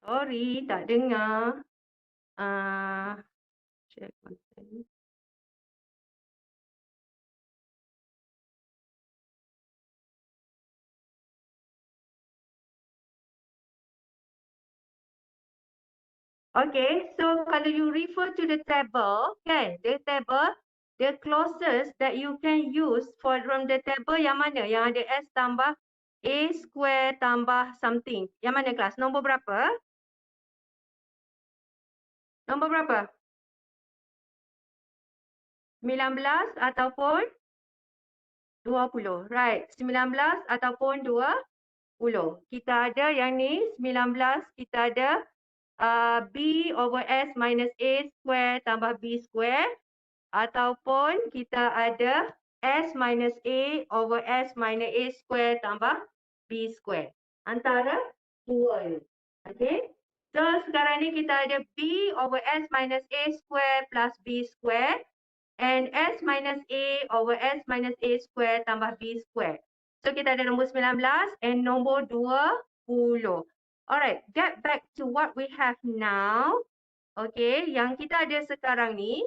Sorry, tak dengar. Share content. Okay, so kalau you refer to the table, kan, the closest that you can use for from the table yang mana? Yang ada S tambah A square tambah something. Yang mana kelas? Nombor berapa? Nombor berapa? 19 ataupun 20. Right, 19 ataupun 20. Kita ada yang ni, 19, kita ada B over S minus A square tambah B square. Ataupun kita ada S minus A over S minus A square tambah B square. Antara dua ni. Okay. So sekarang ni kita ada B over S minus A square plus B square. And S minus A over S minus A square tambah B square. So kita ada nombor 19 and nombor 20. Alright, get back to what we have now. Okay, yang kita ada sekarang ni.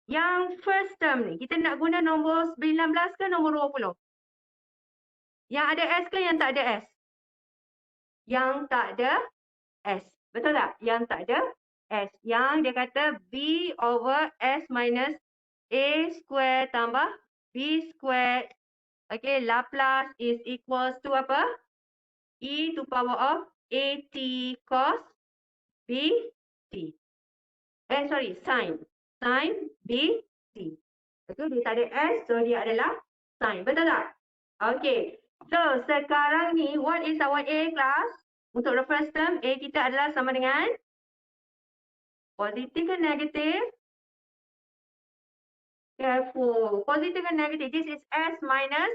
Yang first term ni, kita nak guna nombor 19 ke nombor 20? Yang ada S ke yang tak ada S? Yang tak ada S. Betul tak? Yang tak ada S. Yang dia kata B over S minus A square tambah B square. Okay, Laplace is equals to apa? E to power of AT cos BT. Sorry, sin. Sin BT. Okay, dia tak ada S, so dia adalah sin. Betul tak? Okay. So, sekarang ni, what is our A class? Untuk the first term, A kita adalah sama dengan positif ke negatif? Careful. Positif ke negatif? This is S minus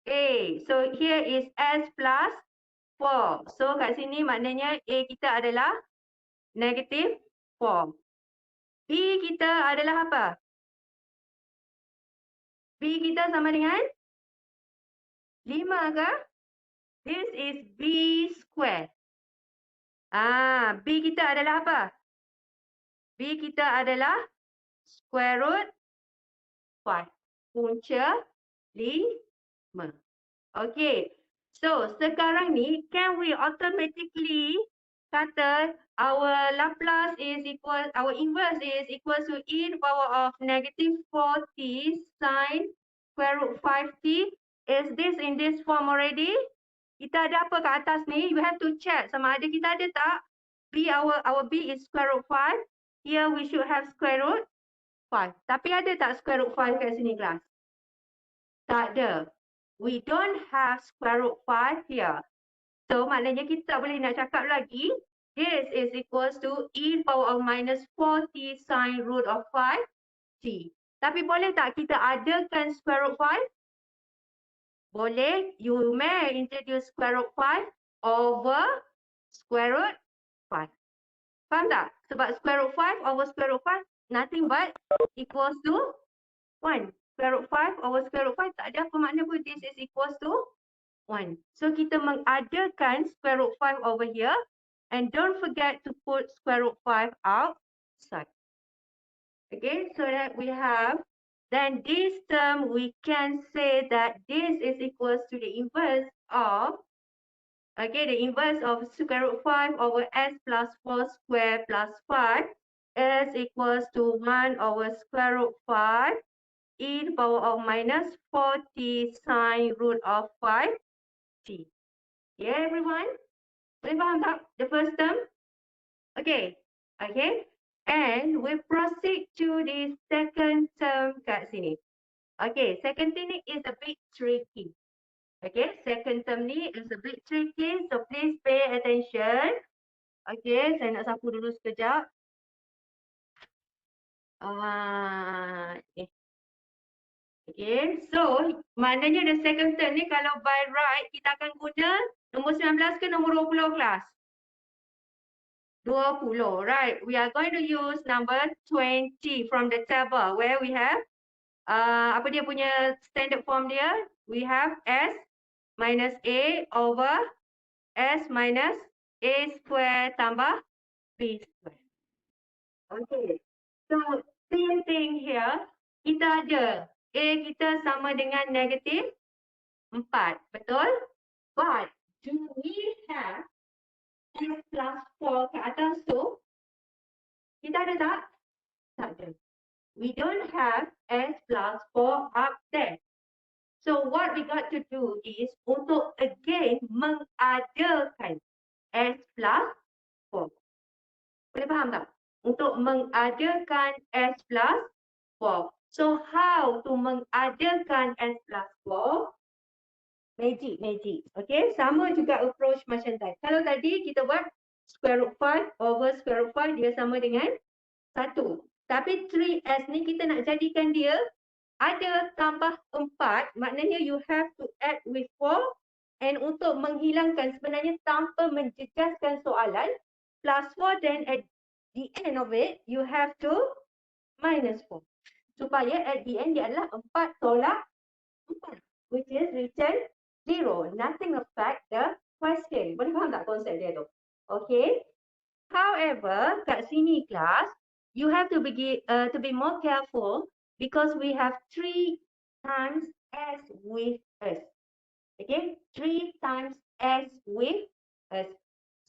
A. So, here is S plus 4. So, kat sini maknanya A kita adalah negatif 4. B kita adalah apa? B kita sama dengan 5 ke? This is B square. B kita adalah apa? B kita adalah square root 5. Punca 5. Okay. So, sekarang ni, can we automatically kata our Laplace is equal, our inverse is equal to e to the power of negative 4t sin square root 5t. Is this in this form already? Kita ada apa kat atas ni? You have to check sama ada kita ada tak? B, our B is square root 5. Here we should have square root 5. Tapi ada tak square root 5 kat sini kelas? Tak ada. We don't have square root 5 here. So maknanya kita tak boleh nak cakap lagi. This is equals to e power of minus 4t sin root of 5t. Tapi boleh tak kita adakan square root 5? Boleh. You may introduce square root 5 over square root 5. Faham tak? Sebab square root 5 over square root 5 nothing but equals to 1. Square root 5 over square root 5 tak ada apa makna pun. This is equals to 1. So kita mengadakan square root 5 over here. And don't forget to put square root 5 outside. Okay, so that we have, then this term we can say that this is equals to the inverse of, okay, the inverse of square root 5 over s plus 4 square plus 5 is equals to 1 over square root 5 e to the power of minus 4t sin root of 5t. Yeah, everyone? Boleh faham tak the first term? Okay. Okay. And we proceed to the second term kat sini. Okay, second term ni is a bit tricky. Okay, second term ni is a bit tricky, so please pay attention. Okay, saya nak sapu dulu sekejap. Okay, so maknanya the second term ni kalau by right, kita akan guna nombor 19 ke nombor 20 kelas? 20, right? We are going to use number 20 from the table where we have apa dia punya standard form dia? We have S minus A over S minus A square tambah B square. Okay. So, same thing here. Kita ada A kita sama dengan negatif 4. Betul? But, do we have S plus 4 ke atas tu? Kita ada tak? Tak ada. We don't have S plus 4 up there. So, what we got to do is untuk again mengadakan S plus 4. Boleh faham tak? Untuk mengadakan S plus 4. So, how to mengadakan S plus 4? Magic. Okay, sama juga approach macam tadi. Kalau tadi kita buat square root 5 over square root 5, dia sama dengan 1. Tapi 3S ni kita nak jadikan dia ada tambah 4, maknanya you have to add with 4. And untuk menghilangkan sebenarnya tanpa menjejaskan soalan, plus 4 then at the end of it, you have to minus 4. Supaya at the end dia adalah 4 tolak 4, which is return 0. Nothing affect the question. Boleh faham tak konsep dia tu? Okay. However, kat sini kelas, you have to be more careful because we have 3 times S with S. Okay, 3 times S with S.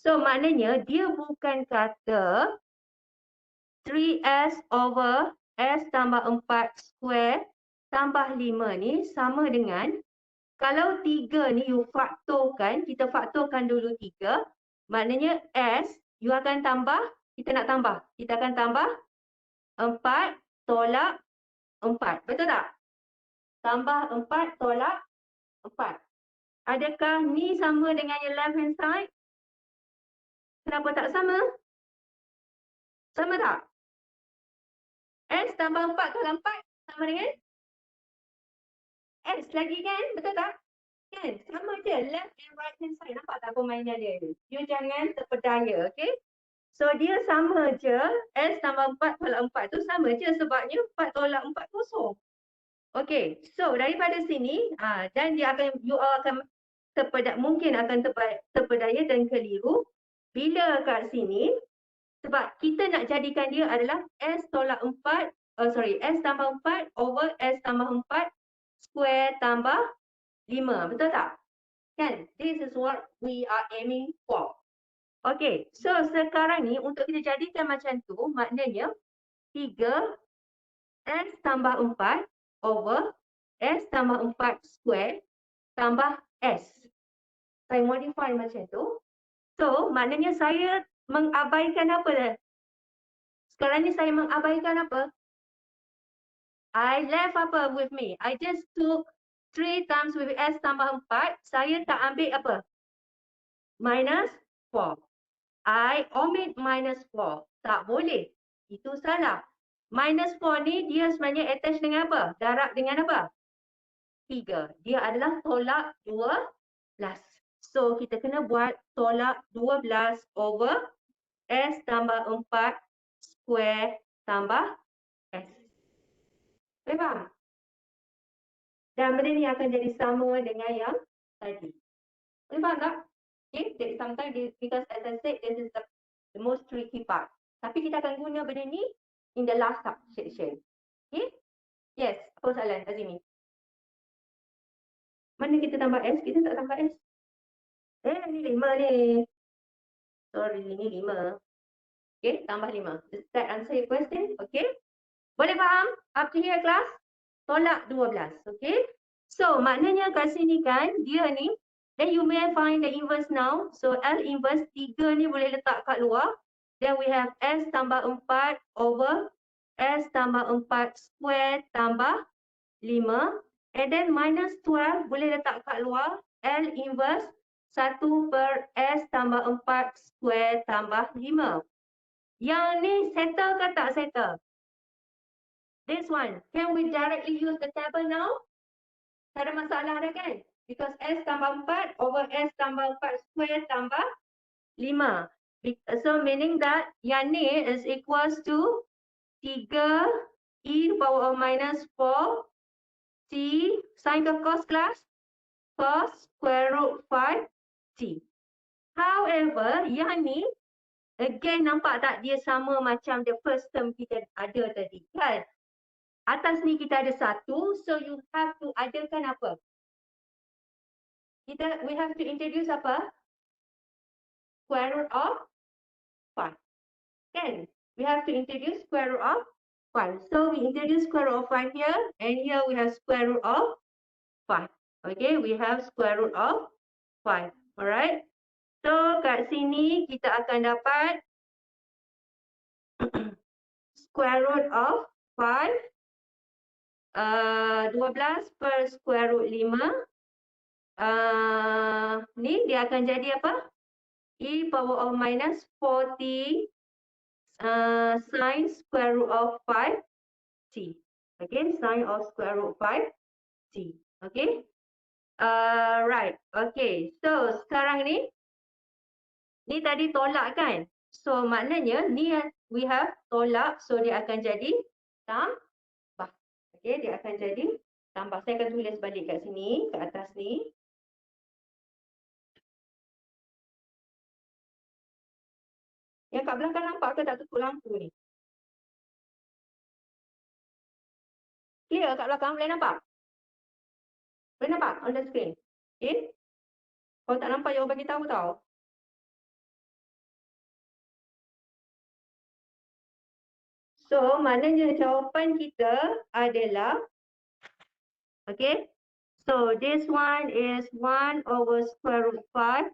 So, maknanya dia bukan kata 3S over S tambah 4 square tambah 5 ni sama dengan, kalau 3 ni you faktorkan, kita faktorkan dulu 3, maknanya S, you akan tambah, kita nak tambah. Kita akan tambah 4 tolak 4. Betul tak? Tambah 4 tolak 4. Adakah ni sama dengan your left hand side? Kenapa tak sama? Sama tak? S tambah 4 tolak 4 sama dengan S lagi kan? Betul tak? Kan? Sama je. Left and right hand side. Nampak tak permainan dia ni? You jangan terpedaya. Okay? So, dia sama je. S tambah 4 tolak 4 tu sama je sebabnya 4 tolak 4 kosong. Okay. So, daripada sini, dan dia akan, you all akan mungkin akan terpedaya dan keliru. Bila kat sini, sebab kita nak jadikan dia adalah S tolak 4, S tambah 4 over S tambah 4 square tambah 5. Betul tak? Kan? This is what we are aiming for. Okay. So, sekarang ni untuk kita jadikan macam tu, maknanya 3 S tambah 4 over S tambah 4 square tambah S. Saya modify macam tu. So, maknanya saya mengabaikan apa dah? Sekarang ni saya mengabaikan apa? I left apa with me? I just took 3 times with S tambah 4. Saya tak ambil apa? Minus 4. I omit minus 4. Tak boleh. Itu salah. Minus 4 ni dia sebenarnya attach dengan apa? Darab dengan apa? 3. Dia adalah tolak 12. So, kita kena buat tolak 12 over S tambah 4 square tambah S. Boleh faham? Dan benda ni akan jadi sama dengan yang tadi. Boleh faham tak? Okay, sometimes because as I said, this is the most tricky part. Tapi kita akan guna benda ni in the last section. Okay? Yes, apa soalan Azimi? Mana kita tambah S? Kita tak tambah S. Ni 5 ni. Sorry, ni 5. Okay, tambah 5. Does that answer your question? Okay. Boleh faham? Up to here, class? Tolak 12. Okay. So, maknanya kat sini kan, dia ni, then you may find the inverse now. So, L inverse 3 ni boleh letak kat luar. Then we have S tambah 4 over S tambah 4 square tambah 5. And then minus 12 boleh letak kat luar. L inverse 1 per S tambah 4 square tambah 5. Yang ni settle ke tak settle? This one, can we directly use the table now? Tak ada masalah dah kan? Because S tambah 4 over S tambah 4 square tambah 5. So meaning that yang ni is equals to 3 e to the power of minus 4 t sin ke cos class? Cos square root 5 t. However, yang ni, again nampak tak dia sama macam the first term kita ada tadi, kan? Atas ni kita ada 1, so you have to adakan apa? We have to introduce apa? Square root of 5. Kan? We have to introduce square root of 5. So we introduce square root of 5 here, and here we have square root of 5. Okay, we have square root of 5. Alright? So kat sini kita akan dapat square root of 5. 12 per square root 5. Ni dia akan jadi apa? E power of minus 40 sine square root of 5t. Okay, sine of square root 5t. Okay. Right. Okay. So sekarang ni tadi tolak kan? So maknanya ni we have tolak, so dia akan jadi tambah. Okay, dia akan jadi tambah. Saya akan tulis balik kat sini, kat atas ni. Yang kat belakang nampak ke tak tutup lampu ni? Clear kat belakang, boleh nampak? Boleh nampak on the screen? Okay. Kalau tak nampak, jangan bagi tahu tau. So, maknanya jawapan kita adalah, okay. So, this one is 1 over square root 5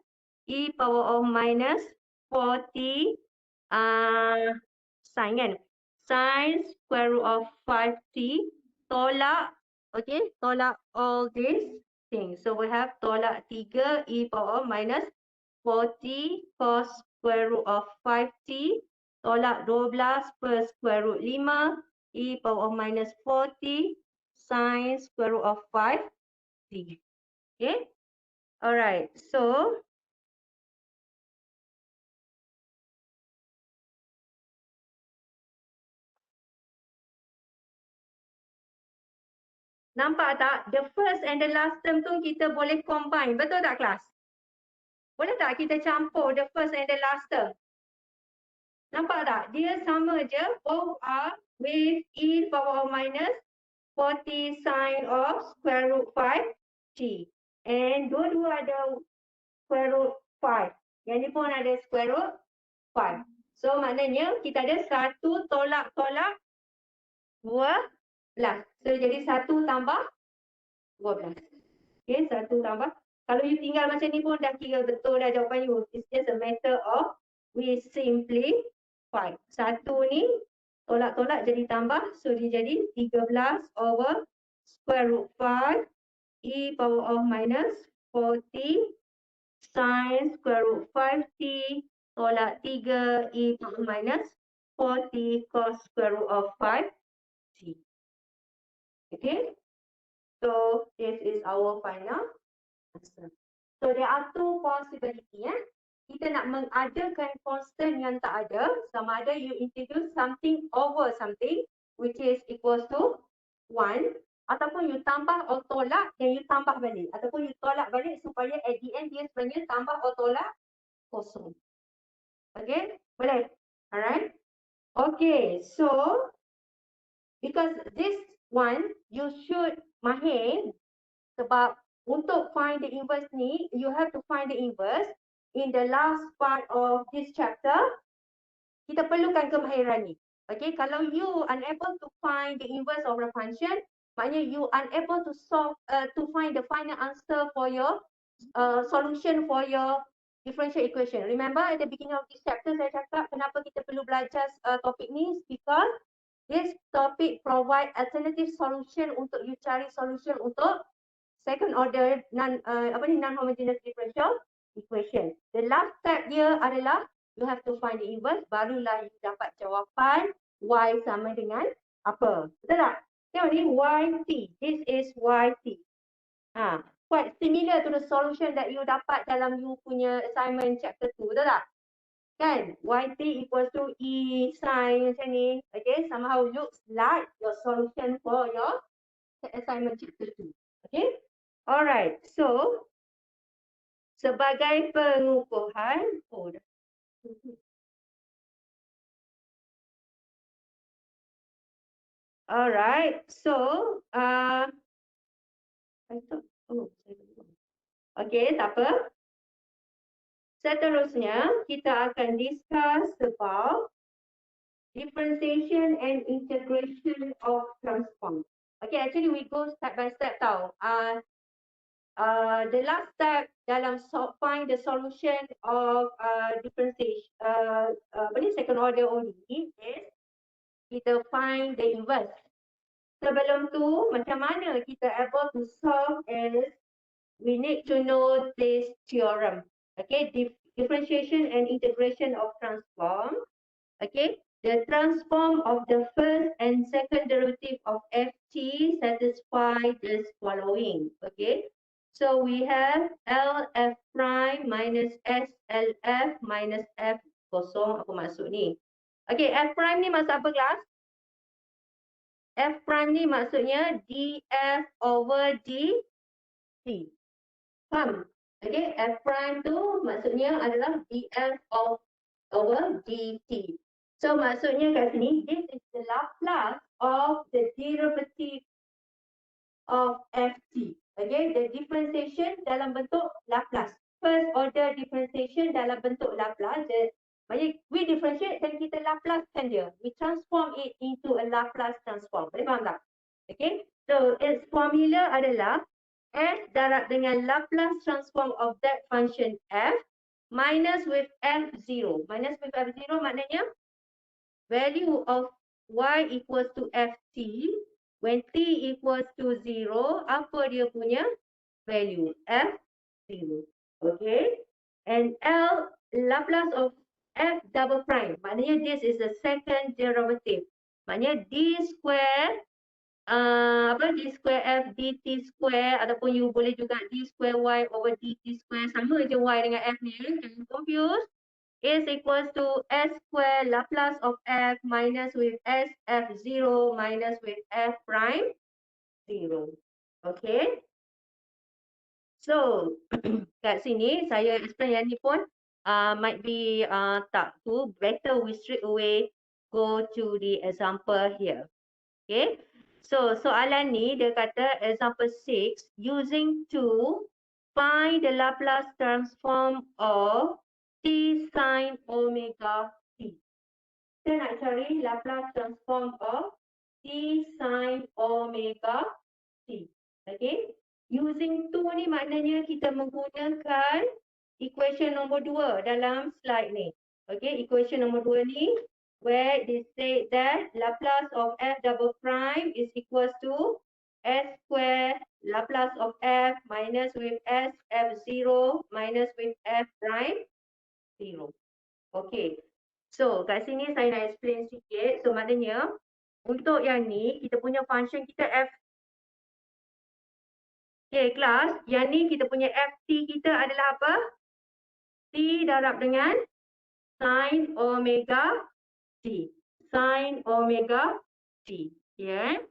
e power of minus 40 sin kan? Sin square root of 5t tolak, okay, tolak all these things. So, we have tolak 3 e power of minus 40 cos square root of 5t tolak 12 per square root 5 e power of minus 40 sin square root of 5t. Okay. Alright. So, nampak tak? The first and the last term tu kita boleh combine. Betul tak kelas? Boleh tak kita campur the first and the last term? Nampak tak? Dia sama je. Both are with e power of minus 40 sin of square root 5t. And dua-dua ada square root 5. Yang ni pun ada square root 5. So maknanya kita ada 1 tolak-tolak 12. So jadi 1 tambah 12. Okay, 1 tambah. Kalau you tinggal macam ni pun dah kira betul dah jawapan you. It's just a matter of we simplify. 1 ni tolak-tolak jadi tambah. So dia jadi 13 over square root 5 e power of minus 40 sin square root 5t tolak 3 e power minus 40 cos square root of 5t. Okay. So this is our final answer. So there are two possibility. Kita nak mengadakan constant yang tak ada, sama ada you introduce something over something which is equals to 1, ataupun you tambah atau tolak dan you tambah balik, ataupun you tolak balik supaya at the end dia sebenarnya tambah atau tolak kosong. Okay, boleh? Alright. Okay, so because this one you should mahir, sebab untuk find the inverse ni, you have to find the inverse in the last part of this chapter. Kita perlukan kemahiran ni. Okay, kalau you unable to find the inverse of the function, maknanya you unable to solve, to find the final answer for your solution for your differential equation. Remember at the beginning of this chapter saya cakap kenapa kita perlu belajar topik ni, because this topic provide alternative solution untuk you cari solution untuk second order non-homogeneous differential equation. The last step dia adalah you have to find the inverse, barulah you dapat jawapan y sama dengan apa. Betul tak? Tengok ni yt. This is yt. Quite similar to the solution that you dapat dalam you punya assignment chapter 2. Betul tak? Kan? Yt equals to e sin macam ni. Okay, somehow looks like your solution for your assignment chapter 2. Okay? Alright, so sebagai pengukuhan. Oh, dah. Alright, so I thought, oh, okay, tak apa. Seterusnya, kita akan discuss about differentiation and integration of transform. Okay, actually we go step by step tau. The last step dalam find the solution of differentiation, apa ni, second order ODE is kita find the inverse. Sebelum tu, macam mana kita able to solve is we need to know this theorem. Okay, differentiation and integration of transform. Okay, the transform of the first and second derivative of ft satisfy this following. Okay, so we have LF prime minus SLF minus F kosong, apa maksud ni? Okay, F prime ni maksud apa kelas? F prime ni maksudnya df over dt. Faham? Okay, F prime tu maksudnya adalah df over dt. So maksudnya kat sini, this is the Laplace of the derivative of ft. Okay, the differentiation dalam bentuk Laplace. First order differentiation dalam bentuk Laplace. Maksudnya, we differentiate dan kita Laplacekan dia. We transform it into a Laplace transform. Boleh faham tak? Okay, so its formula adalah f darab dengan Laplace transform of that function f minus with f0. Minus with f0 maknanya value of y equals to ft when t equals to 0, apa dia punya value? f0. Okay, and Laplace of f double prime, maknanya this is the second derivative. Maknanya d square d square f dt square, ataupun you boleh juga d square y over dt square, sama je y dengan f ni, jangan confuse, is equals to s square Laplace of f minus with s f0 minus with f prime 0. Okay, so kat sini saya explain yang ni pun might be tak tu, better we straight away go to the example here. Okay, so soalan ni dia kata example 6, using to find the Laplace transform of t sin omega t. Kita nak cari Laplace transform of t sin omega t. Okay, using to ni maknanya kita menggunakan equation nombor 2 dalam slide ni. Okay, equation nombor 2 ni where they say that Laplace of f double prime is equals to s square Laplace of f minus with s f0 minus with f prime 0. Okay, so kat sini saya nak explain sikit. So maknanya untuk yang ni kita punya function kita f. Okay, kelas, yang ni kita punya ft kita adalah apa? T darab dengan sin omega t. Sin omega t. Yeah.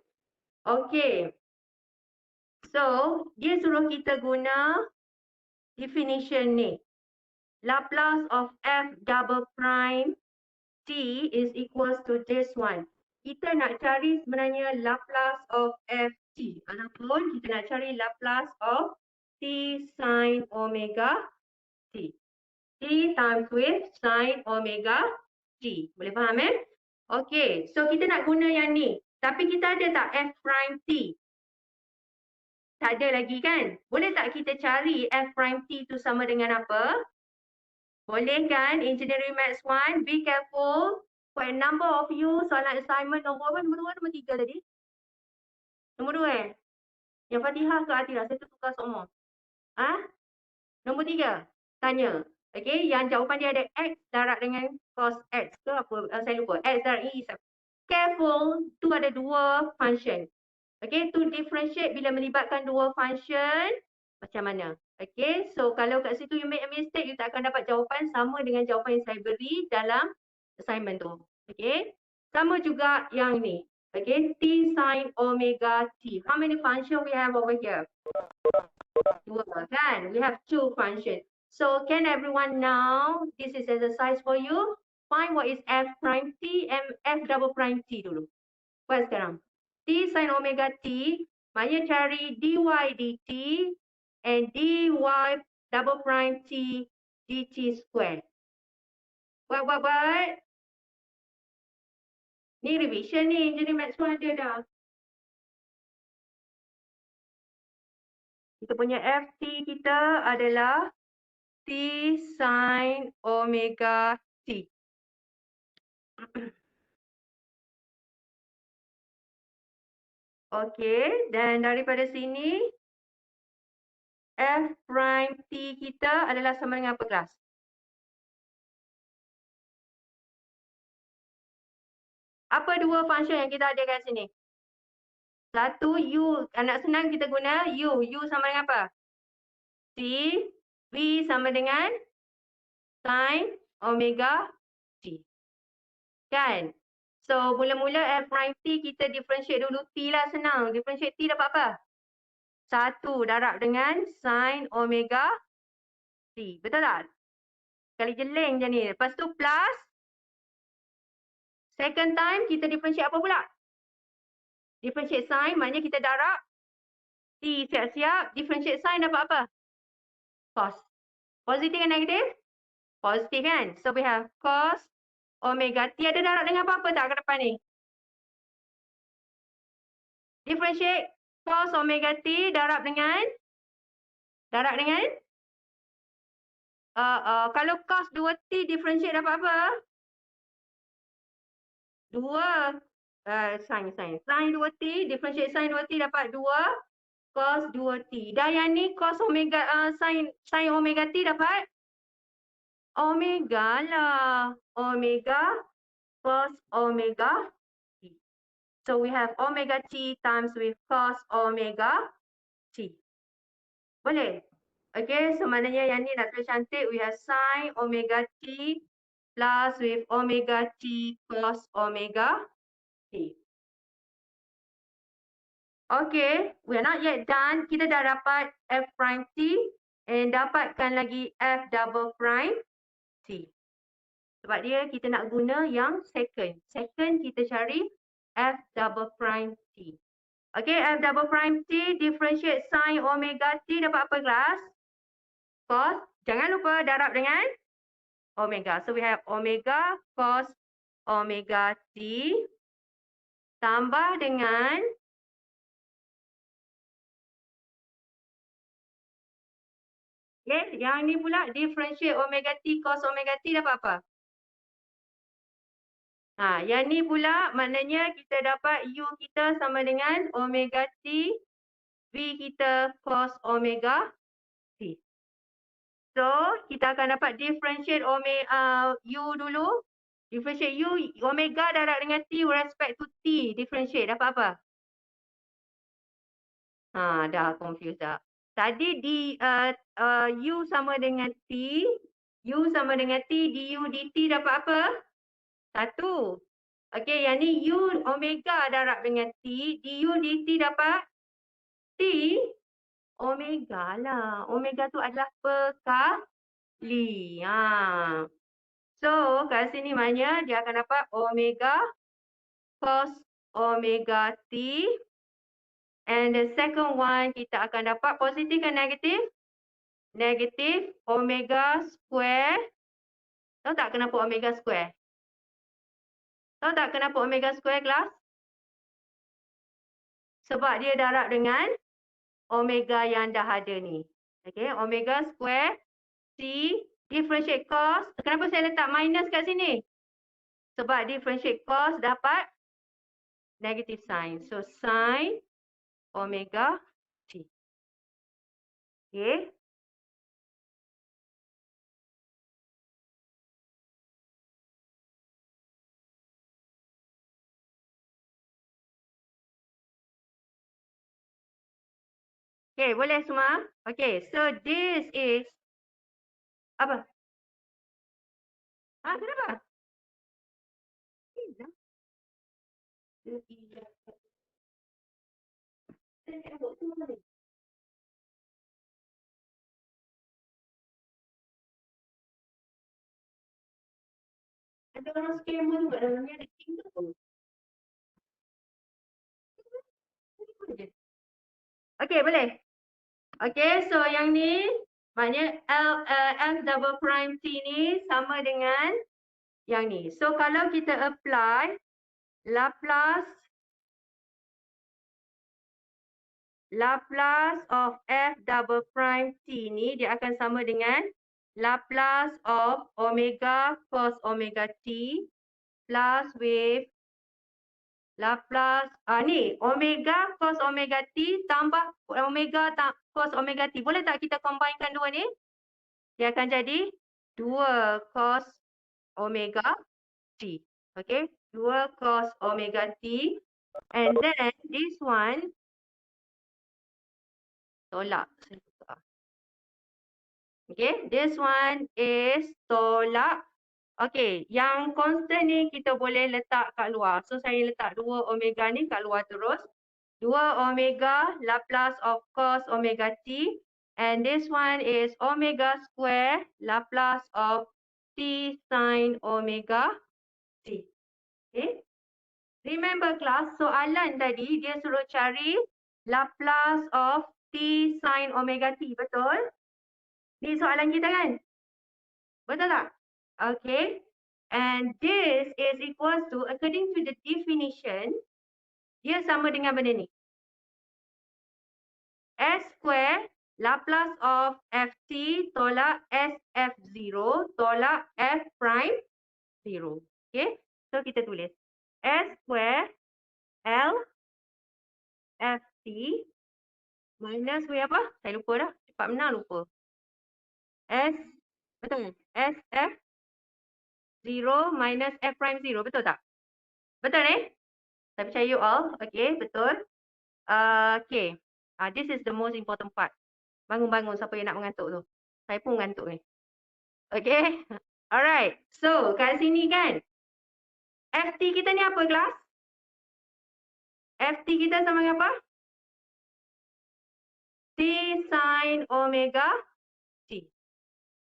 Okay. So, dia suruh kita guna definition ni. Laplace of f double prime t is equals to this one. Kita nak cari sebenarnya Laplace of ft. Ataupun kita nak cari Laplace of t sin omega t. T times with sin omega t. Boleh faham Okay, so kita nak guna yang ni. Tapi kita ada tak f prime t? Tak ada lagi kan? Boleh tak kita cari f prime t tu sama dengan apa? Boleh kan? Engineering Maths 1, be careful. For a number of you, soalan assignment nombor apa? Nombor 2, nombor 3 tadi? Nombor 2 Yang Fatihah ke Atira? Saya tukar semua. Nombor 3? Tanya. Okay, yang jawapan dia ada x darab dengan cos x ke apa? Saya lupa. X darab e. Careful, tu ada dua function. Okay, to differentiate bila melibatkan dua function, macam mana? Okay, so kalau kat situ you make a mistake, you tak akan dapat jawapan sama dengan jawapan yang saya beri dalam assignment tu. Okay, sama juga yang ni. Okay, t sin omega t. How many function we have over here? Dua kan? We have two function. So can everyone now, this is exercise for you. Find what is f prime t and f double prime t dulu. Buat sekarang. T sin omega t, maknanya cari dy dt and dy double prime t dt square. Buat. Ni revision ni, jadi maths 1 ada dah. Kita punya ft kita adalah t sin omega t. Okey, dan daripada sini f prime t kita adalah sama dengan apa kelas? Apa dua function yang kita ada kat sini? Satu u, anak senang kita guna u. U sama dengan apa? T, v sama dengan sin omega t. Kan? So, mula-mula f prime t kita differentiate dulu t lah, senang. Differentiate t dapat apa? 1 darab dengan sin omega t. Betul tak? Kali jeling je ni. Lepas tu plus. Second time kita differentiate apa pula? Differentiate sin maknanya kita darab. T siap-siap. Differentiate sin dapat apa? Cos. Positif kan negatif? Positif kan? So we have cos omega t. Ada darab dengan apa-apa tak ke depan ni? Differentiate cos omega t darab dengan? Kalau cos 2t differentiate dapat apa? 2 sin 2t differentiate sin 2t dapat 2 cos 2t. Dah yang ni cos omega sin omega t dapat omega lah. Omega cos omega t. So we have omega t times with cos omega t. Boleh? Okay, so maknanya yang ni nak tulis cantik, we have sin omega t plus with omega t cos omega t. Okay, we are not yet done. Kita dah dapat f prime t and dapatkan lagi f double prime t. Sebab dia kita nak guna yang second. Second kita cari f double prime t. Okay, f double prime t differentiate sin omega t dapat apa kelas? Cos. Jangan lupa darab dengan omega. So we have omega cos omega t tambah dengan okay, yang ni pula differentiate omega t cos omega t dapat apa? Yang ni pula maknanya kita dapat u kita sama dengan omega t v kita cos omega t. So, kita akan dapat differentiate u dulu. Differentiate u, omega darab dengan t with respect to t. Differentiate, dapat apa? Dah confused dah. Tadi u sama dengan t. U sama dengan t, du dt dapat apa? 1. Okey, yang ni u omega darab dengan t. Du dt dapat t omega lah. Omega tu adalah perkali. So, kat sini maknanya dia akan dapat omega cos omega t. And the second one kita akan dapat positif kan negatif? Negatif omega square. Tahu tak kenapa omega square? Tahu tak kenapa omega square kelas? Sebab dia darab dengan omega yang dah ada ni. Okay, omega square t differentiate cos. Kenapa saya letak minus kat sini? Sebab differentiate cos dapat negative sign. So sin omega t. Okay. Okay, boleh semua? Okay, so this is apa? Kenapa? Ada orang scammer kat dalamnya ada tinggal pun. Okey, boleh? Okey, so yang ni maknanya F double prime T ni sama dengan yang ni. So kalau kita apply Laplace of F double prime T ni dia akan sama dengan Laplace of omega cos omega T plus with Laplace ni omega cos omega T tambah omega cos omega T. Boleh tak kita combinekan dua ni? Dia akan jadi 2 cos omega T. Okay, 2 cos omega T. And then this one tolak. Okay, this one is tolak. Okay, yang constant ni kita boleh letak kat luar. So saya letak 2 omega ni kat luar terus. 2 omega Laplace of cos omega T. And this one is omega square Laplace of T sin omega T. Okay. Remember class, soalan tadi dia suruh cari Laplace of T sin omega T. Betul? Ni soalan kita kan? Betul tak? Okay. And this is equals to, according to the definition, dia sama dengan benda ni. S square Laplace of Ft tolak SF0 tolak F prime 0. Okay. So kita tulis S square L Ft minus W apa? Saya lupa dah. Cepat menang lupa. S, betul. SF 0 minus F prime 0. Betul tak? Betul ni? Saya percaya you all. Okay, betul. Okay. This is the most important part. Bangun-bangun siapa yang nak mengantuk tu. Saya pun mengantuk ni. Okay. Alright. So, kat sini kan. Ft kita ni apa kelas? Ft kita sama dengan apa? T sin omega T.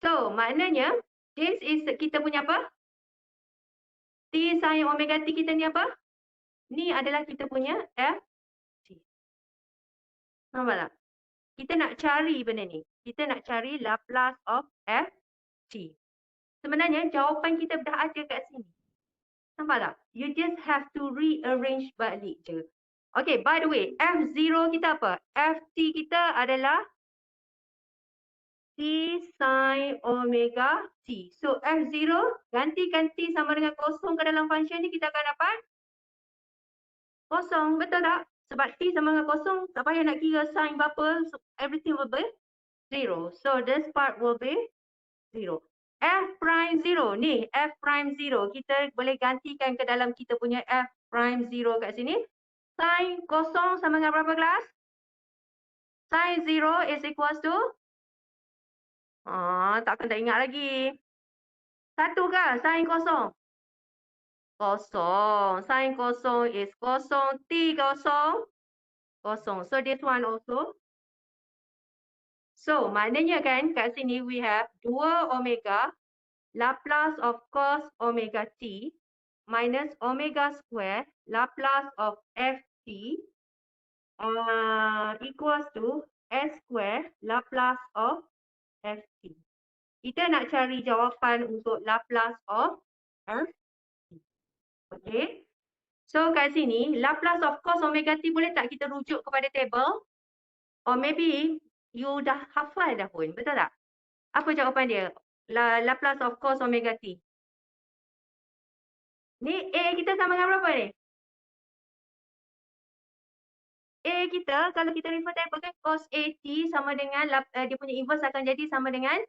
So, maknanya this is kita punya apa? T sin omega T kita ni apa? Ni adalah kita punya Ft. Nampak tak? Kita nak cari benda ni. Kita nak cari Laplace of Ft. Sebenarnya jawapan kita dah ada kat sini. Nampak tak? You just have to rearrange balik je. Okay, by the way, F0 kita apa? Ft kita adalah T sin omega T. So, F0 gantikan T sama dengan kosong ke dalam function ni, kita akan dapat kosong. Betul tak? Sebab T sama dengan kosong, tak payah nak kira sin berapa, so everything will be 0. So, this part will be 0. F prime 0. Ni, F prime 0. Kita boleh gantikan ke dalam kita punya F prime 0 kat sini. Sin kosong sama dengan berapa kelas? Sin 0 is equals to? Takkan tak ingat lagi. 1 ke? Sin kosong? Kosong. Sin kosong is kosong. T kosong? Kosong. So, this one also. So, maknanya kan kat sini we have 2 omega Laplace of cos omega T minus omega square Laplace of Ft equals to S square Laplace of Ft. Kita nak cari jawapan untuk Laplace of Ft. Okay. So kat sini, Laplace of cos omega T boleh tak kita rujuk kepada table? Or maybe you dah hafal dah pun. Betul tak? Apa jawapan dia? Laplace of cos omega T. Ni A kita sama dengan berapa ni? A kita, kalau kita refer table kan, cos AT sama dengan, dia punya inverse akan jadi sama dengan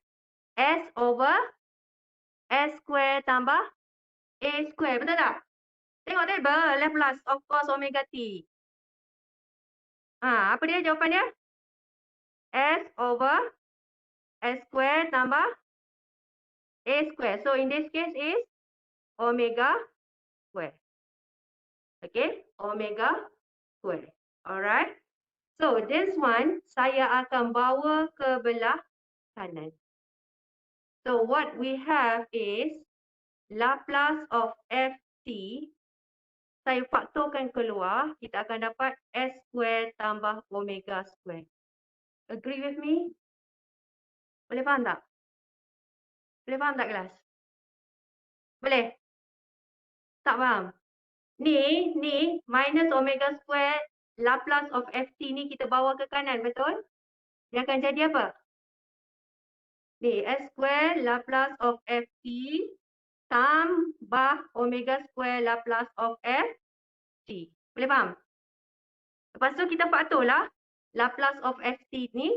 S over S square tambah A square. Betul tak? Tengok table, Laplace of cos omega T. Apa dia jawapan dia? S over S square tambah A square. So, in this case is omega square. Okay, omega square. Alright. So, this one saya akan bawa ke belah kanan. So, what we have is Laplace of ft, saya faktorkan keluar, kita akan dapat s square tambah omega square. Agree with me? Boleh faham tak? Boleh faham tak kelas? Boleh? Tak faham? Ni minus omega square Laplace of ft ni kita bawa ke kanan, betul? Dia akan jadi apa? Ni s square Laplace of ft tambah omega square Laplace of ft. Boleh faham? Lepas tu kita faktor lah Laplace of ft ni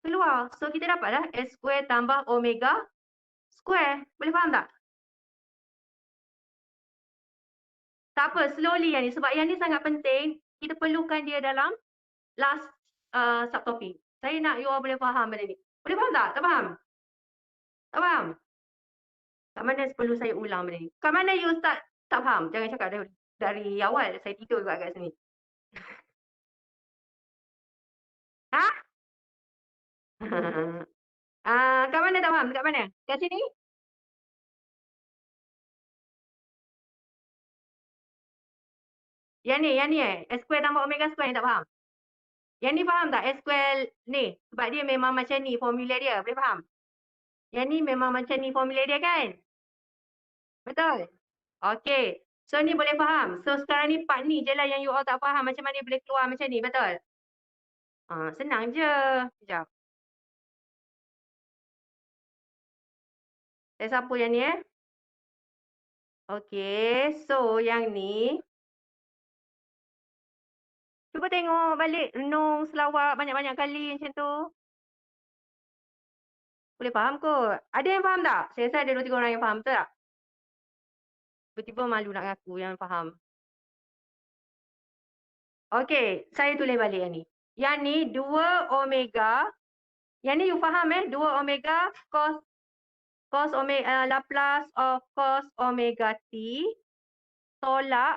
keluar. So kita dapatlah s square tambah omega square. Boleh faham tak? Tak apa, slowly yang ni. Sebab yang ni sangat penting. Kita perlukan dia dalam last subtopik. Saya nak you all boleh faham benda ni. Boleh faham tak? Tak faham? Tak faham? Kat mana perlu saya ulang benda ni? Kat mana you start tak faham? Jangan cakap dari awal. Saya tidur juga kat sini. Ha? Kat mana tak faham? Kat mana? Kat sini? Yang ni S square tambah omega square ni tak faham? Yang ni faham tak? S square ni. Sebab dia memang macam ni formula dia. Boleh faham? Yang ni memang macam ni formula dia kan? Betul? Okey. So ni boleh faham. So sekarang ni part ni je lah yang you all tak faham. Macam mana boleh keluar macam ni. Betul? Senang je. Sekejap. Saya sapu yang ni Okey. So yang ni. Cuba tengok balik. Renung selawat banyak-banyak kali macam tu. Boleh faham kot. Ada yang faham tak? Saya rasa ada 2-3 orang yang faham. Betul tak? Tiba-tiba malu nak ngaku yang faham. Okey, saya tulis balik yang ni. Yang ni 2 omega. Yang ni you faham 2 omega cos omega Laplace of cos omega t tolak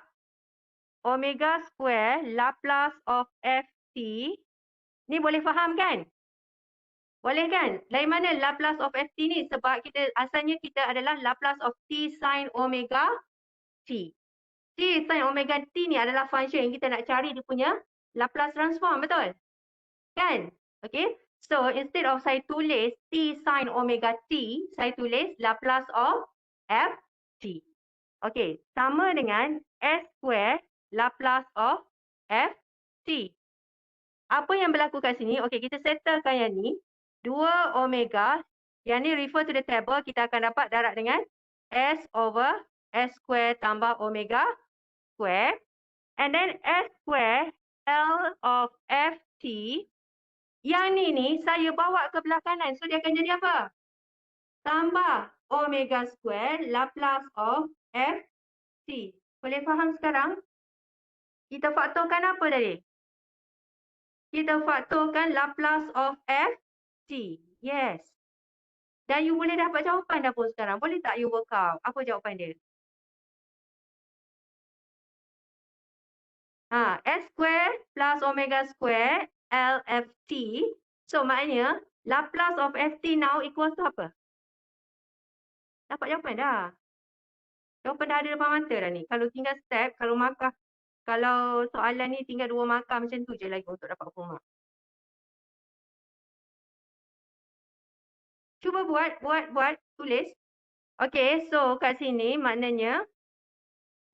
omega square Laplace of ft. Ni boleh faham kan? Boleh kan? Dari mana Laplace of ft ni? Sebab kita asalnya kita adalah Laplace of t sin omega t. T sin omega t ni adalah function yang kita nak cari dia punya Laplace transform, betul? Kan? Okay. So, instead of saya tulis t sin omega t, saya tulis Laplace of ft. Okay. Sama dengan s square Laplace of ft. Apa yang berlaku kat sini? Okay, kita settlekan yang ni. 2 omega. Yang ni refer to the table. Kita akan dapat darab dengan s over s square tambah omega square. And then s square L of ft. Yang ni saya bawa ke belah kanan. So dia akan jadi apa? Tambah omega square Laplace of ft. Boleh faham sekarang? Kita faktorkan apa tadi? Kita faktorkan Laplace of ft. Yes. Dan you boleh dapat jawapan dah pun sekarang. Boleh tak you work out? Apa jawapan dia? S square plus omega square LFT. So maknanya Laplace of ft now equals to apa? Dapat jawapan dah. Jawapan dah ada depan mata dah ni. Kalau tinggal step, kalau soalan ni tinggal 2 markah macam tu je lagi untuk dapat full mark. Cuba buat, tulis. Okay, so kat sini maknanya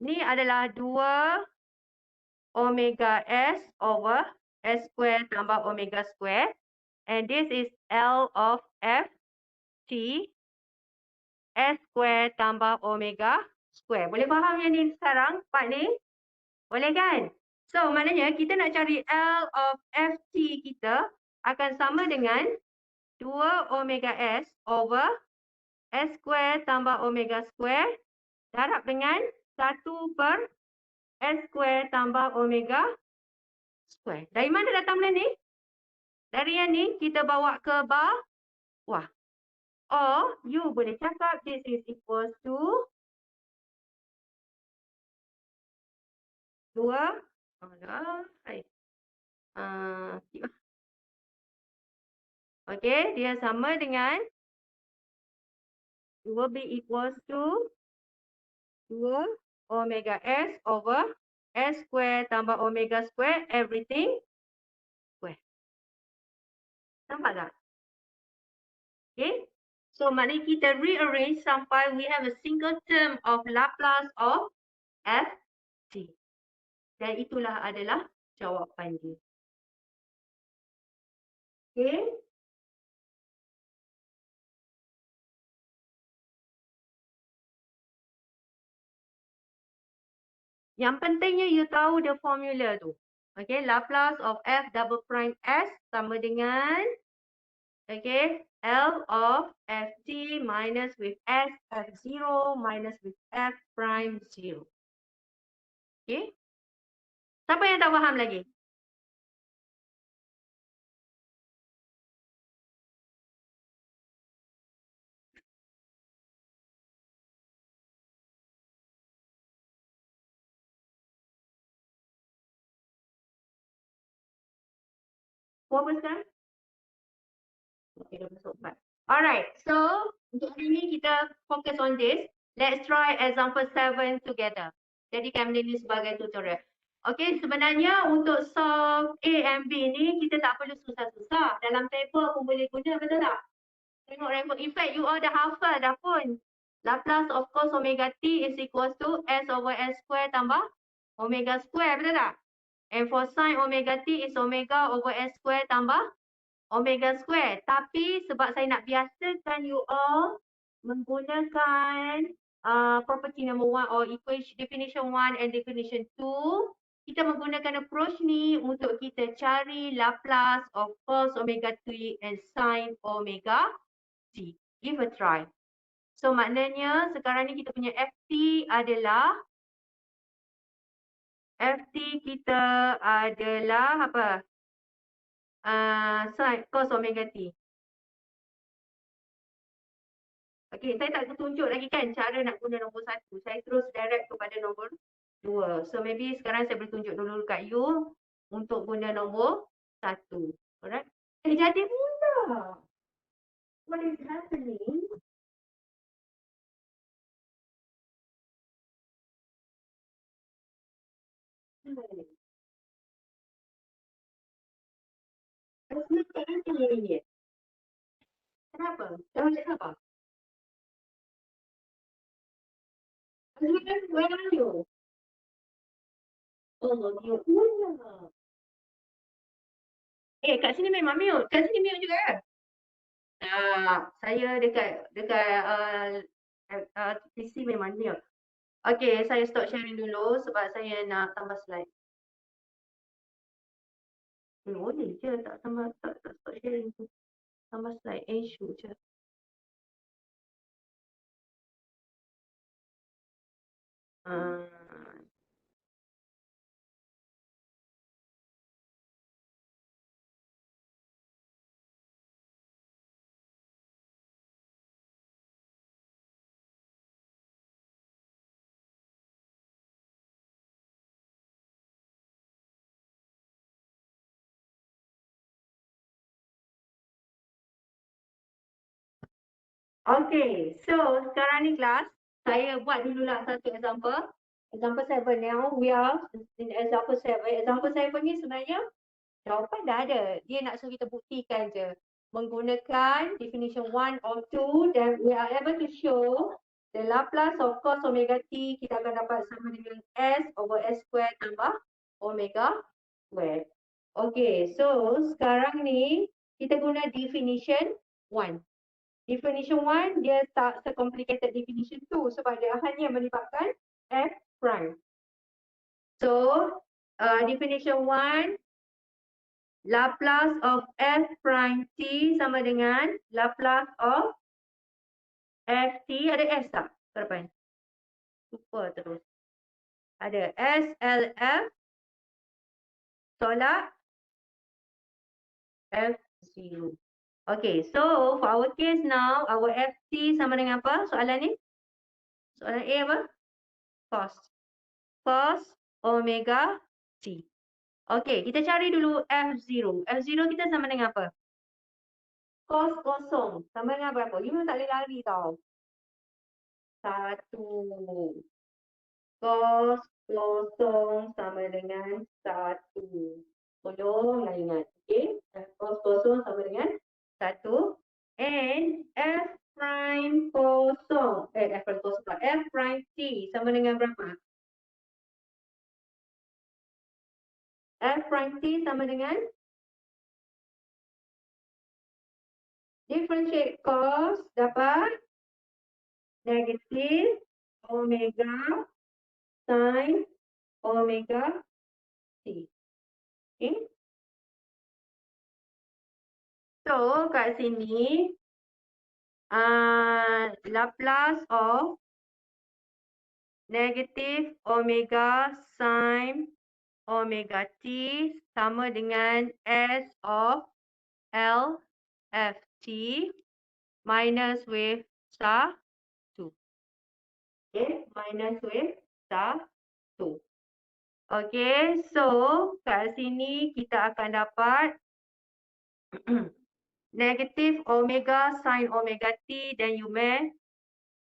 ni adalah 2 omega s over s square tambah omega square. And this is L of ft s square tambah omega square. Boleh faham yang ni sekarang, part ni? Boleh kan? So, maknanya kita nak cari L of ft kita akan sama dengan 2 omega s over s square tambah omega square darab dengan 1 per s square tambah omega square. Dari mana datang benda ni? Dari yang ni kita bawa ke bawah. Or you boleh cakap this is equals to 2. Okey, dia sama dengan 2b equals to 2 omega S over S square tambah omega square, everything square. Nampak tak? Okay. So, maknanya kita rearrange sampai we have a single term of Laplace of Ft. Dan itulah adalah jawapan dia. Okay. Yang pentingnya you tahu the formula tu. Okay, Laplace of F double prime S sama dengan okay, L of Ft minus with S F0 minus with F prime 0. Okay. Siapa yang tak faham lagi? Berapa sekarang? Okay, dah masuk 4. Alright, so untuk hari ni kita fokus on this. Let's try example 7 together. Jadikan benda ni sebagai tutorial. Okay, sebenarnya untuk solve A and B ni kita tak perlu susah-susah. Dalam table pun boleh guna, betul tak? Tengok record. In fact, you all dah hafal dah pun. Laplace of cos omega t is equals to S over S square tambah omega square, betul tak? And for sin omega t is omega over S square tambah omega square. Tapi sebab saya nak biasakan you all menggunakan property number 1 or equation definition 1 and definition 2, kita menggunakan approach ni untuk kita cari Laplace of cos omega t and sin omega t. Give a try. So maknanya sekarang ni kita punya FT adalah apa? Sin cos omega t. Okey, saya tak tunjuk lagi kan cara nak guna nombor 1. Saya terus direct kepada nombor 2. So maybe sekarang saya boleh tunjuk dulu kat you untuk guna nombor 1. Alright? Jadi pula. What is happening? Kenapa? Jangan cakap apa? Where are you? Oh, you pula. Kat sini memang mute. Kat sini mute juga kan? Saya dekat PC memang mute. Okey, saya stop sharing dulu sebab saya nak tambah slide. Boleh je tak stop sharing tu. Tambah slide, issue je. Uh, Okay, so sekarang ni kelas, saya buat dululah satu example. Example 7 now, we are in example 7. Example 7 ni sebenarnya jawapan dah ada. Dia nak suruh kita buktikan je. Menggunakan definition 1 or 2 dan we are able to show the Laplace of cos omega t kita akan dapat sama dengan S over S square tambah omega square. Okay, so sekarang ni kita guna definition 1. Definition 1 dia tak se-complicated definition 2 sebab dia hanya melibatkan F prime. So, definition 1, Laplace of F prime t sama dengan Laplace of Ft, ada S tak? Ke depan? Lupa terus. Ada SLF tolak F0. Okay, so for our case now, our Ft sama dengan apa soalan ni? Soalan A apa? Cos omega t. Okay, kita cari dulu F0. F0 kita sama dengan apa? Cos kosong. Sama dengan berapa? You memang tak boleh lari tau. 1. Cos kosong sama dengan 1. Tolonglah ingat. Okay. Cos kosong sama dengan 1. And F prime kosong. F prime kosong pula. F prime T sama dengan berapa? F prime T sama dengan differentiate cos dapat negatif omega sin omega T. Okay. So, kat sini, Laplace of negatif omega sin omega T sama dengan S of L F T minus with star 2. Okay, minus with star 2. Okay, so kat sini kita akan dapat negative omega sin omega T, then you may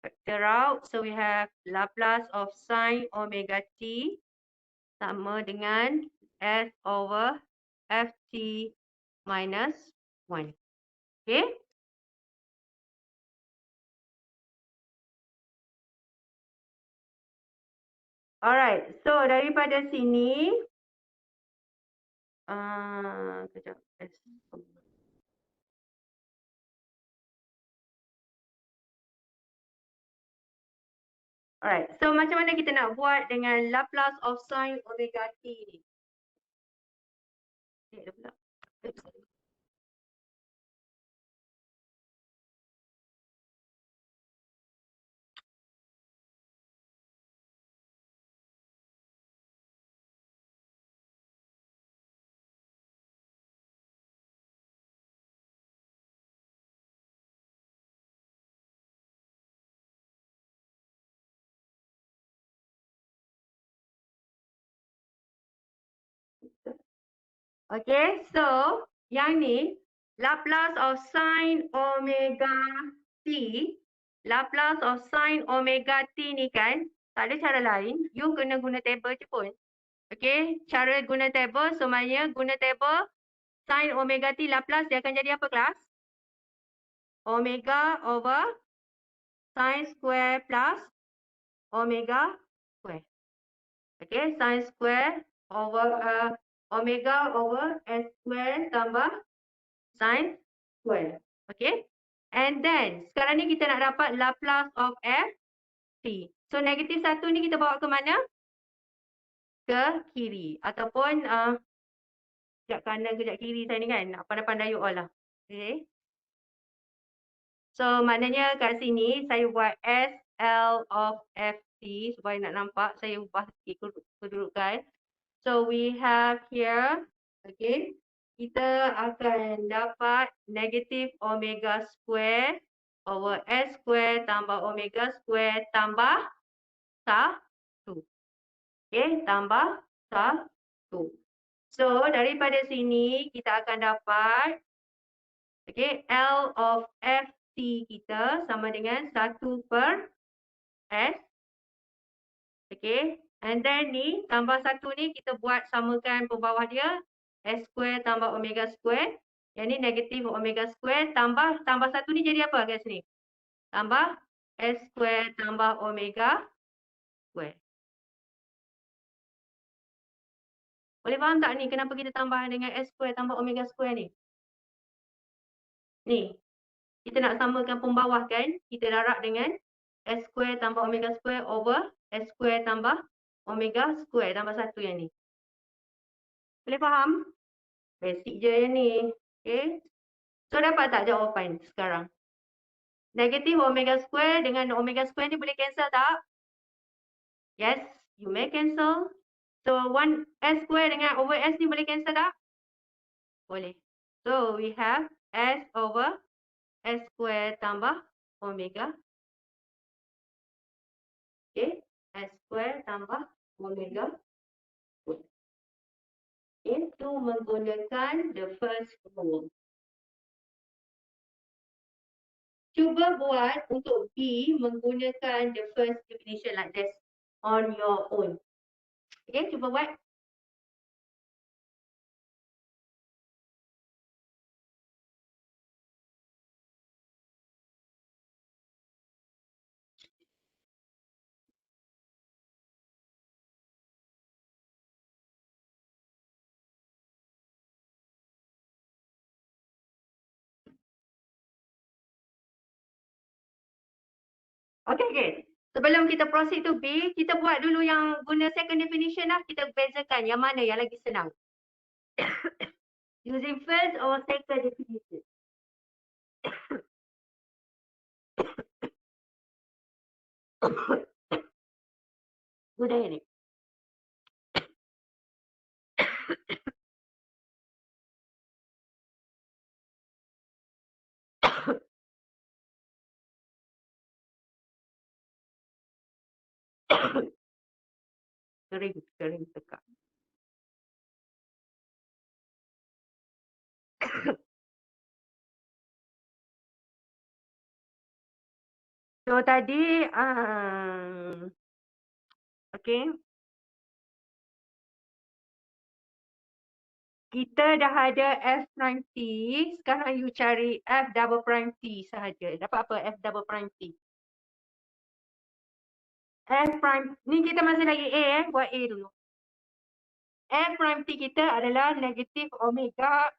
factor out. So we have Laplace of sin omega T sama dengan S over Ft minus 1. Okay. Alright, so daripada sini, kejap. Alright, so macam mana kita nak buat dengan Laplace of sin omega T ni? Okay, so yang ni Laplace of sin omega T, Laplace of sin omega T ni kan, tak ada cara lain, you kena guna table je pun. Okay, cara guna table, so maknanya guna table sin omega T Laplace dia akan jadi apa kelas? Omega over sin square plus omega square. Okay, sin square over omega over s square tambah sin square. Okay. And then, sekarang ni kita nak dapat Laplace of f t. So, negatif 1 ni kita bawa ke mana? Ke kiri. Ataupun, kejap kanan, kejap kiri saya ni kan. Nak pandai-pandai you all lah. Okay. So, maknanya kat sini, saya buat S L of f t. Supaya nak nampak, saya ubah sikit kedudukan. So, we have here, okay. Kita akan dapat negatif omega square over S square tambah omega square tambah 1. Okay, tambah 1. So, daripada sini kita akan dapat okay, L of Ft kita sama dengan 1 per S. Okay, and then ni tambah 1 ni kita buat samakan pembawah dia. S square tambah omega square. Yang ni negatif omega square tambah 1 ni jadi apa kat sini? Tambah S square tambah omega square. Boleh faham tak ni kenapa kita tambah dengan S square tambah omega square ni? Ni, kita nak samakan pembawah kan? Kita darab dengan S square tambah omega square over S square tambah omega square tambah 1 yang ni. Boleh faham? Basic je yang ni. Okay. So, dapat tak jawapan sekarang? Negatif omega square dengan omega square ni boleh cancel tak? Yes, you may cancel. So, 1 S square dengan over S ni boleh cancel tak? Boleh. So, we have S over S square tambah omega. Okay. S square tambah omega. Itu menggunakan the first rule. Cuba buat untuk B menggunakan the first definition like this. on your own. Okay, cuba buat. Okay, okay. Sebelum kita proceed to B, kita buat dulu yang guna second definition lah. Kita bezakan yang mana yang lagi senang. Using first or second definition. Mudah ni. Kering tekak. So tadi, okay. Kita dah ada F prime T. Sekarang you cari F double prime T sahaja. Dapat apa F double prime T? F prime, ni kita masih lagi A buat A dulu. F prime T kita adalah negatif omega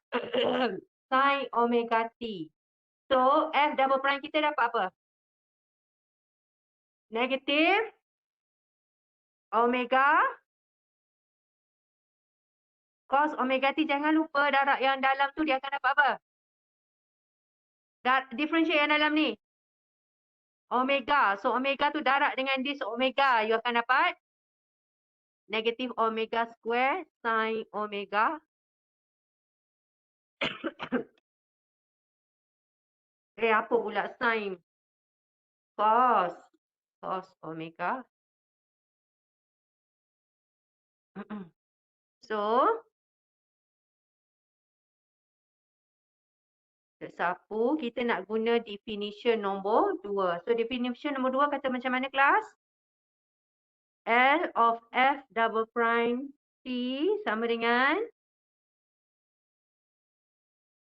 sin omega T. So, F double prime kita dapat apa? Negatif omega cos omega T. Jangan lupa darab yang dalam tu dia akan dapat apa? Differentiate yang dalam ni. Omega. So, omega tu darab dengan this omega. You akan dapat negatif omega square sin omega. Apa pula sin? Cos omega. So, sapu kita nak guna definition nombor 2. So, definition nombor 2 kata macam mana kelas? L of F double prime T sama dengan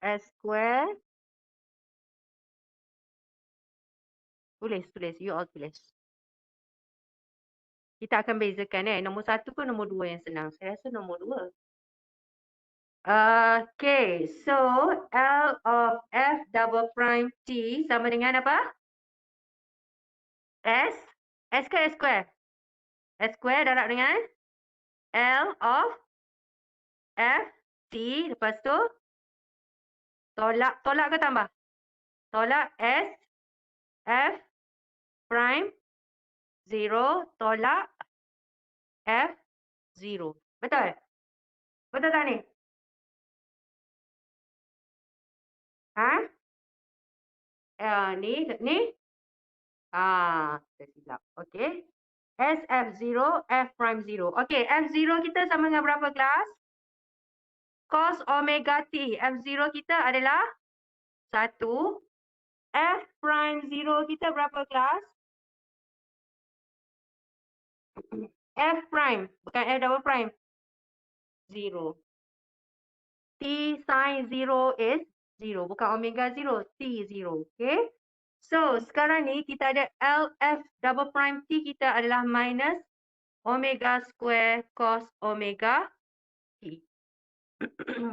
S square. Tulis. You all tulis. Kita akan bezakan nombor 1 ke nombor 2 yang senang? Saya rasa nombor 2. Okay, so L of F double prime T sama dengan apa? S? S ke S square? S square darab dengan L of F T. Lepas tu tolak ke tambah? Tolak S F prime 0 tolak F 0. Betul? Betul tak ni? Ni? Tersilap. Okay. S F0, F prime 0. Okay, F0 kita sama dengan berapa kelas? Cos omega T. F0 kita adalah 1. F prime 0 kita berapa kelas? F prime, bukan F double prime. 0. T sin 0 is 0. Bukan omega 0, T 0. Okay. So, sekarang ni kita ada LF double prime T kita adalah minus omega square cos omega T.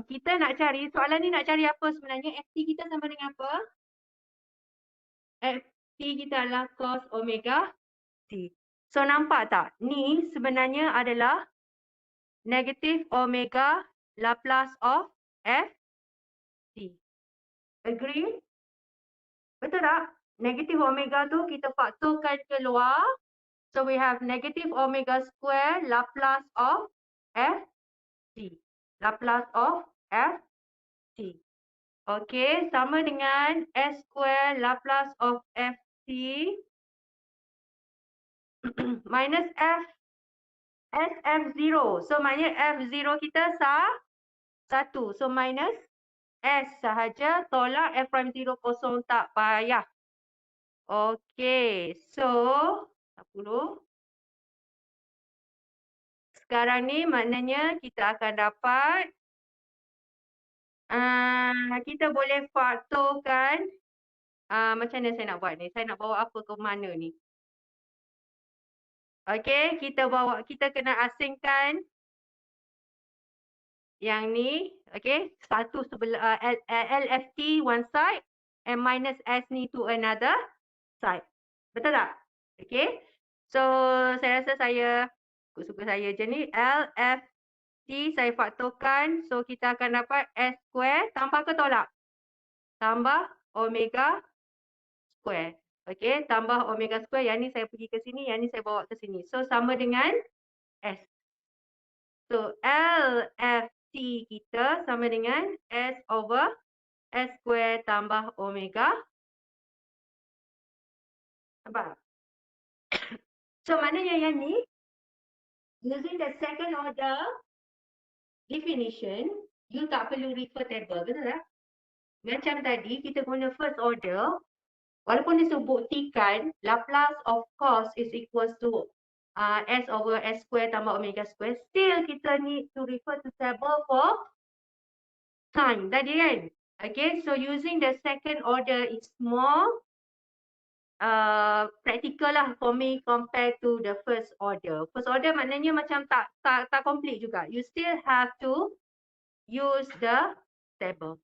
Kita nak cari, soalan ni nak cari apa sebenarnya? FT kita sama dengan apa? FT kita adalah cos omega T. So, nampak tak? Ni sebenarnya adalah negatif omega Laplace of FT. Agree? Betul tak? Negatif omega tu kita faktorkan keluar. So, we have negative omega square Laplace of Ft. Laplace of Ft. Okay, sama dengan S square Laplace of Ft minus F F0. So, maknanya F0 kita 1. So, minus S sahaja, tolak F prime 0 kosong, tak payah. Okay, so 10. sekarang ni maknanya kita akan dapat kita boleh faktorkan macam mana saya nak buat ni? Saya nak bawa apa ke mana ni? Okey, kita kena asingkan yang ni, okey, satu sebelah LFT one side and minus S ni to another side. Betul tak? Okey. So, saya rasa suka saya je ni LFT saya faktorkan, so kita akan dapat S square tambah ke tolak? Tambah omega square. Okey, tambah omega square, yang ni saya pergi ke sini, yang ni saya bawa ke sini. So, sama dengan S. So, LFT kita sama dengan S over S square tambah omega. Nampak? So, maknanya yang ni, using the second order definition, you tak perlu refer table, betul tak? Macam tadi, kita guna first order, walaupun disebutkan Laplace of cos is equals to S over S square tambah omega square, still kita need to refer to table for sin tadi kan. Okay, so using the second order is more practical lah for me compared to the first order. First order maknanya macam tak complete juga. You still have to use the table.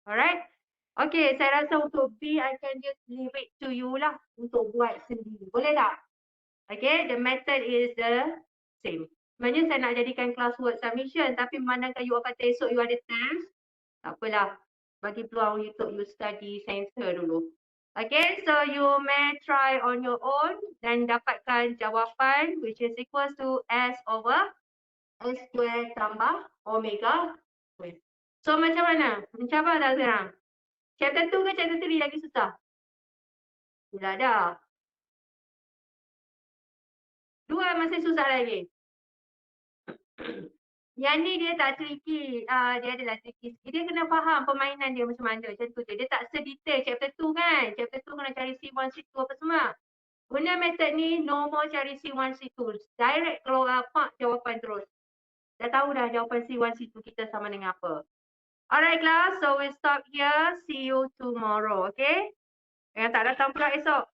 Alright. Okay, saya rasa untuk B, I can just leave it to you lah untuk buat sendiri. Boleh tak? Okay, the method is the same. Sebenarnya saya nak jadikan classwork submission, tapi memandangkan you kata esok you ada test, tak apalah. Bagi peluang untuk you study censor dulu. Okay, so you may try on your own dan dapatkan jawapan which is equals to S over S square tambah omega square. So macam mana? Mencabar tak sekarang? Chapter 2 ke chapter 3 lagi susah? Sudah dah. 2 masih susah lagi. Yang ni dia tak tricky. Dia adalah tricky. Dia kena faham permainan dia macam mana. Macam tu je. Dia tak sedetail chapter 2 kan. Chapter 2 kena cari C1, C2 apa semua. Guna method ni, no more cari C1, C2. Direct kalau apa jawapan terus. Dah tahu dah jawapan C1, C2 kita sama dengan apa. Alright class, so we stop here. See you tomorrow, okay? Yang tak datang pula esok.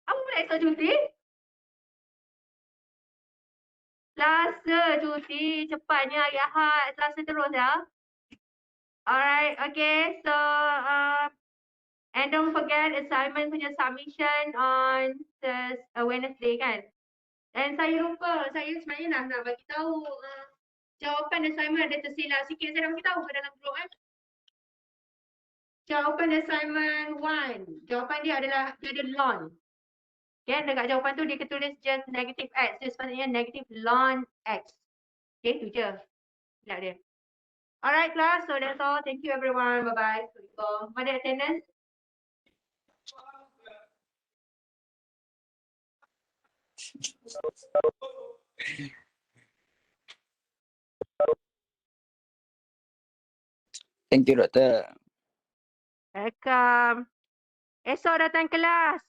Apa pula esok cuti? Selasa cuti. Cepatnya hari Ahad. Selasa terus ya. Alright, okay. So, and don't forget assignment punya submission on Wednesday kan? Dan saya lupa, saya sebenarnya nak bagi tahu jawapan assignment ada tersilap sikit. Saya dah bagi tahu ke dalam group kan? Jawapan assignment 1. Jawapan dia adalah, dia ada ln. Okay, dekat jawapan tu dia tulis just negative x. Dia sepatutnya negative ln x. Okay, tu je. Silap dia. Alright class, so that's all. Thank you everyone. Bye-bye. Pada attendance. Thank you, Doktor. Welcome. Esok datang kelas.